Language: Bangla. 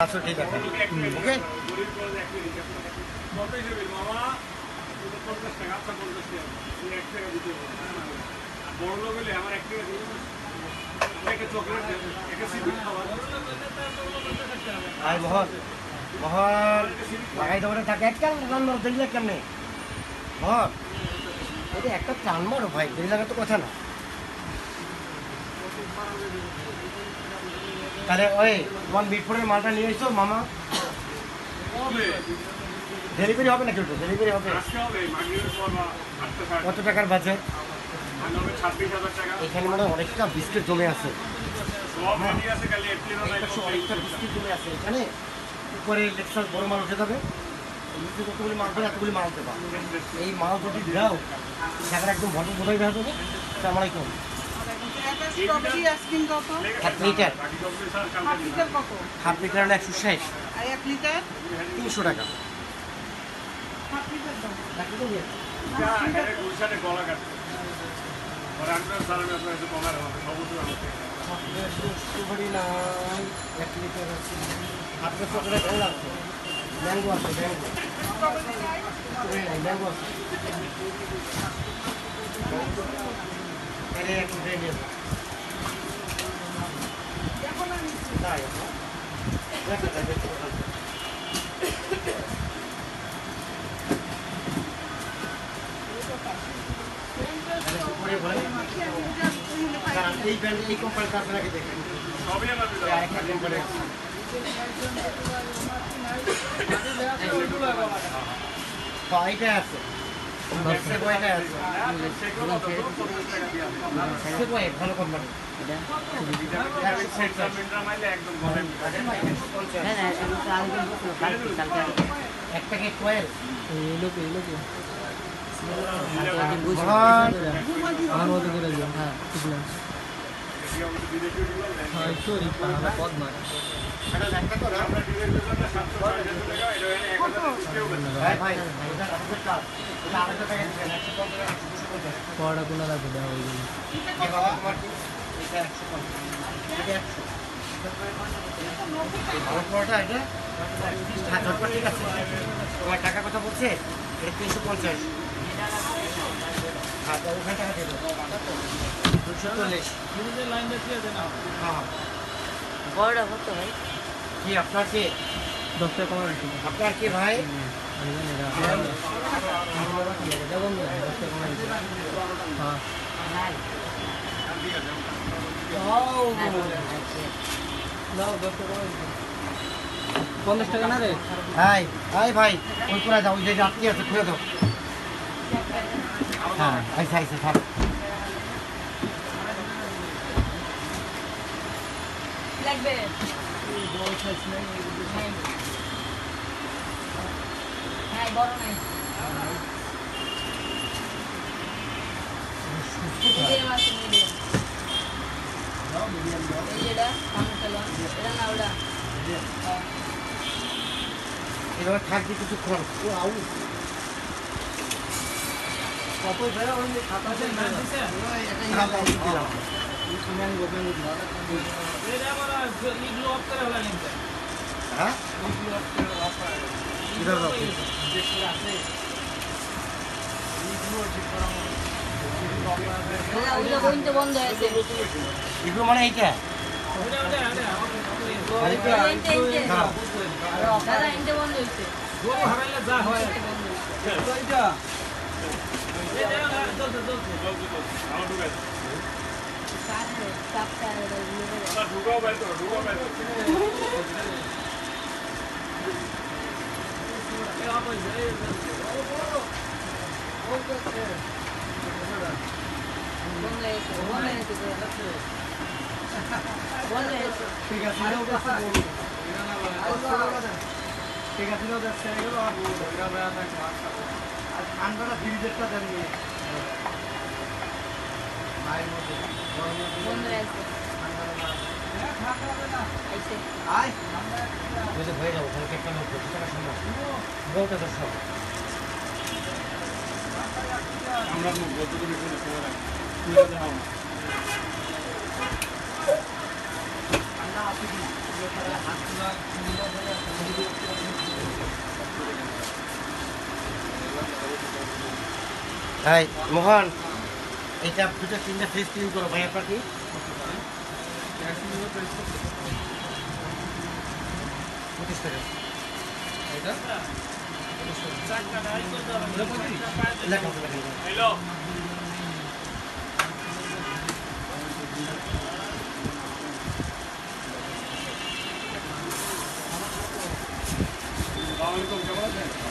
ঠিক আছে ওকে বড় লোক হলে আমার একটা চকলেট আর বহর বহর লাগাই দেবো থাকে একটা রান্না দেখলে কেমনে বহর ওই একটা চান মারো ভাই দেরি লাগা তো কথা না তাহলে ওই তোমার মিটফোর্ডের মালটা নিয়ে এসো মামা ডেলিভারি হবে না কেউ ডেলিভারি হবে কত টাকার বাজেট এখানে মানে অনেকটা বিস্কিট জমে আছে অনেকটা বিস্কিট জমে আছে এখানে উপরে লেকচার বড় মাল উঠে যাবে কতগুলি মাল করে এতগুলি মাল দেবা এই মাল যদি দাও সেখানে একদম ভরপুর বোঝাই দেওয়া যাবে আসসালামু আলাইকুম হাফ লিটার 160 300 টাকা আপনার চকলেট ভালো আছে ম্যাঙ্গো আছে ম্যাঙ্গো আছে এই ব্র্যান্ড এই কোম্পানিটা আপনাকে দেখেন সবই আরেকটা কোম্পানি এইটা আছে ভালো কোম্পানি এক প্যাকেট কোয়েল টাকা কথা বলছে এটা 350 ওখানে টাকা দেবো 240 বড়টা কত ভাই কি আপনার কি 10 টাকা কমাই দিচ্ছি আপনার কি ভাই $50 টাকা না রে হাই হাই ভাই ওই করে দাও ওই যে যাত্রী আছে খুলে দাও হ্যাঁ আইসা আইসা থাক লাগবে বড় সাইজ নাই হ্যাঁ বড় নাই মিডিয়াম আছে মিডিয়াম দাও মিডিয়াম দাও এইটা সামনে চলো এটা না ওটা এবার থাকবে কিছুক্ষণ ও আউ কত বেড়া হইলে খাতাতে না দিছে এটা খাতা দিলাম ম্যাঙ্গো ম্যাঙ্গো এটা আবার ইগলো অফ করে হলা নিতে হ্যাঁ ইগলো অফ করে অফ করে কিভাবে অফ যেটা আছে ইগলো ঠিক করা মানে ওইটা বন্ধ বন্ধ আছে ইগলো মানে এইটা ওটা ওটা ওটা হ্যাঁ দাদা ইনতে বন্ধ হইছে গো হারাইলে যা হয় এইটা এটা চলতে চলতে আমার ঢুকাই ঢুকাও ভাই তো ঢুকাও ভাই তো ঠিক আছে ঠিক আছে আর ঠান্ডাটা ফ্রিজেরটা দেন নিয়ে হয়ে যাবো কালকে একটা লোক বলতে তো সব আমরা ঠান্ডা আছে কি হাই মোহন এটা দুটো তিনটা ফেস ক্রিম করো ভাই আপনার কি পঁচিশ টাকা হ্যালো কেমন আছেন